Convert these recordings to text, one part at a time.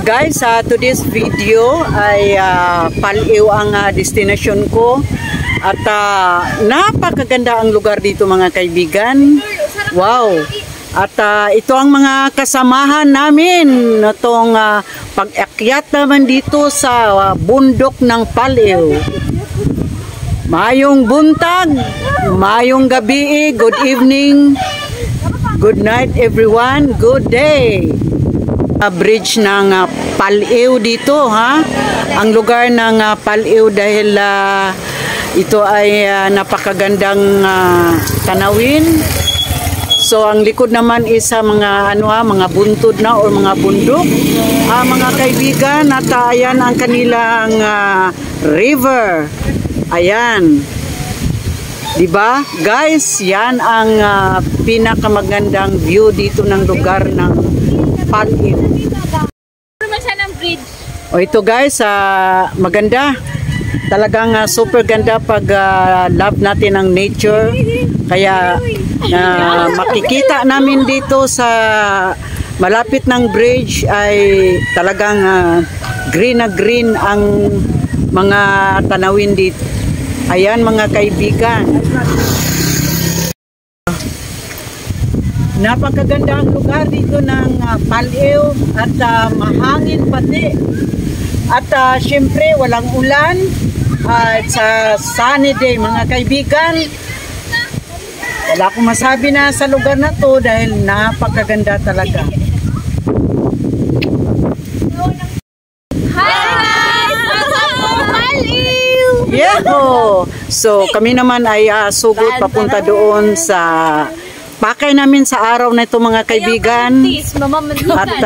Guys, today's video ay Paliw ang destination ko at napakaganda ang lugar dito mga kaibigan. Wow! At ito ang mga kasamahan namin natong pag-akyat naman dito sa bundok ng Paliw. Mayong buntag, mayong gabi, good evening, good night everyone, good day. Bridge ng Paliw dito ha. Ang lugar ng Paliw dahil ito ay napakagandang tanawin. So ang likod naman is mga mga buntod na o mga bundok. Mga kaibigan, at ayan ang kanilang river. Ayan. Diba? Guys, yan ang pinakamagandang view dito ng lugar ng Paliw. O ito guys, maganda. Talagang super ganda pag love natin ang nature. Kaya makikita namin dito sa malapit ng bridge ay talagang green na green ang mga tanawin dito. Ayan mga kaibigan. Napakaganda ang lugar dito ng Paliw at mahangin pati. At syempre walang ulan at sa sunny day mga kaibigan. Wala akong masabi na sa lugar na to dahil napakaganda talaga. Yeho! So kami naman ay sugod papunta doon sa pakay namin sa araw na ito mga kaibigan. At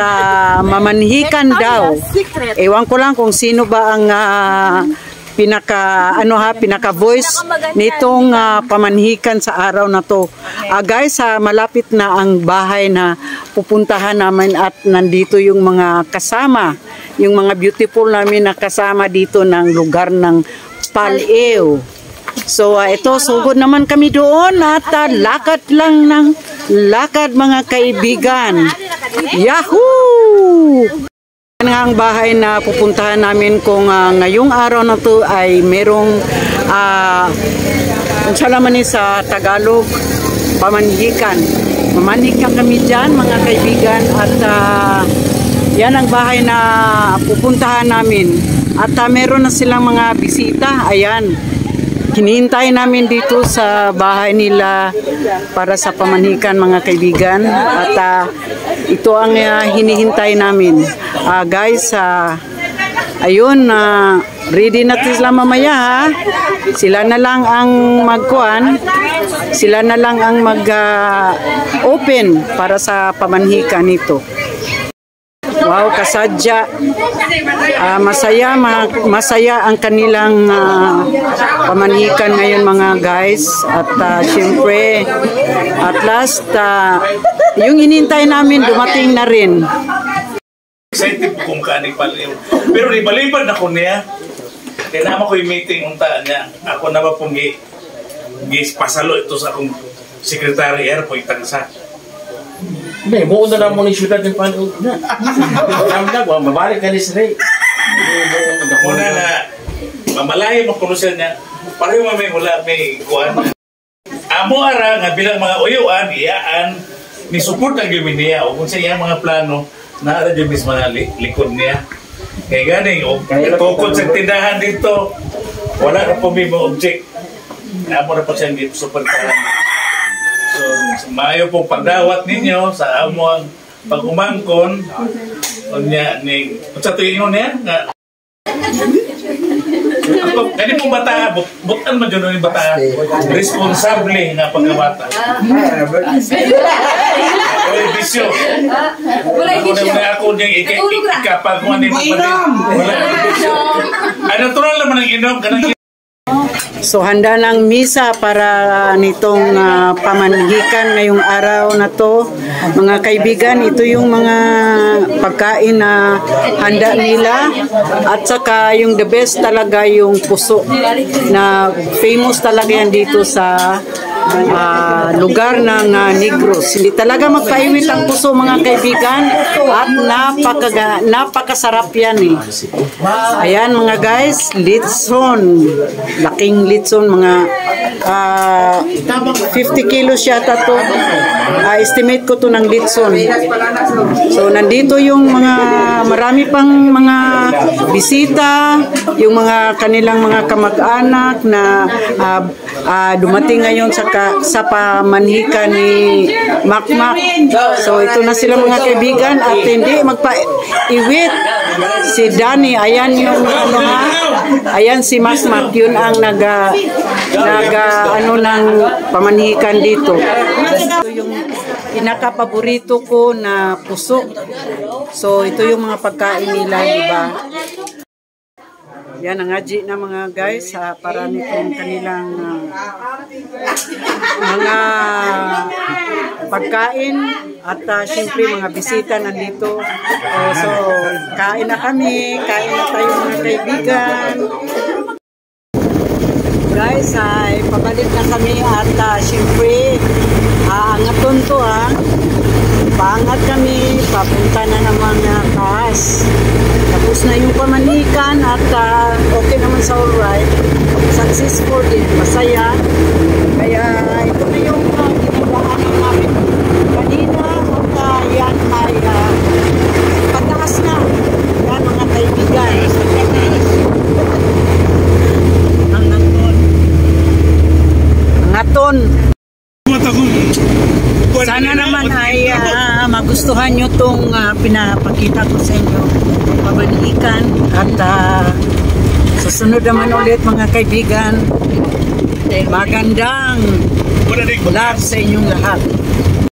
mamanhikan daw. Ewan ko lang kung sino ba ang pinaka voice nitong pamanhikan sa araw na to. Guys, malapit na ang bahay na pupuntahan namin at nandito yung mga kasama, yung mga beautiful namin na kasama dito ng lugar ng Paliw. So ito, sugod naman kami doon at lakad lang ng lakad mga kaibigan. Yahoo! Yan nga ang bahay na pupuntahan namin kung ngayong araw na to ay merong salaman sa Tagalog, pamanhikan. Mamanhikan kami dyan mga kaibigan at yan ang bahay na pupuntahan namin. At meron na silang mga bisita. Ayan. Hinihintay namin dito sa bahay nila para sa pamanhikan mga kaibigan. At ito ang hinihintay namin. Guys, ayun, ready na sila mamaya ha. Sila na lang ang magkuhan. Sila na lang ang mag-open para sa pamanhikan nito. Wow, kasadya. Masaya ang kanilang pamanhikan ngayon mga guys. At syempre, at last, yung inintay namin dumating na rin. Excited po kung kaning Paliw. Pero libalibad na ko niya. Kaya naman ko yung meeting unta niya. Ako na ba pong pasalo ito sa akong sekretary po itangsa. Hindi, muuna na mo ni syudad ng Paliw. Mabalik ka ni Srey. Muna na, mamalayo makunusan niya. Pareho may hula, may kuhan. Amo ara, nga bilang mga uyuan, iyaan, ni support ang gawin niya. O kung sa iyang mga plano, naara dyan mis mga likod niya. Kaya ganing, tukod sa tindahan dito, wala na po may mga object. Amo na po siyang support ka. So, maayo pong pagdawat ninyo sa among pag-umangkon o niya ni sa tuwing niya nga kani pong bata butan man dyan yung bata responsable nga pagkabata wala bisyo ako niyang ikapag kung ano yung wala bisyo natural naman ang inom kanang. So handa ng misa para nitong pamanhikan ngayong araw na to. Mga kaibigan, ito yung mga pagkain na handa nila. At saka yung the best talaga yung puso na famous talaga yan dito sa lugar ng Negros. Hindi talaga magpaiwit ang puso mga kaibigan at napakasarap yan eh. Ayan mga guys, litson. Laking litson, mga 50 kilos yata to. Estimate ko to ng litson. So nandito yung mga marami pang mga bisita, yung mga kanilang mga kamag-anak na dumating ngayon sa pamanhikan ni Makmak. So ito na sila mga kaibigan at hindi magpa-iwit si Danny. Ayan yung ayan si Makmak, yun ang ng pamanhikan dito. Ito yung pinaka-paborito ko na puso. So ito yung mga pagkain nila, di ba? Yan ang aji na mga guys para nitong kanilang mga pagkain at syempre mga bisita nandito. So kain na kami, kain na tayo mga kaibigan. Guys, ay pabalik na kami at syempre aangaton to paangat kami, papunta na ng mga taas. Tapos na yung pamanikan at okay naman sa alright. Successful din, masaya. Kaya ito na yung ginagaanan namin kanina at yan ay pataas na. Yan mga kaibigan. Angaton. Sana naman ay magustuhan nyo itong pinapakita ko sa inyo. Pabalikan at susunod naman ulit mga kaibigan. Magandang vlog sa inyong lahat.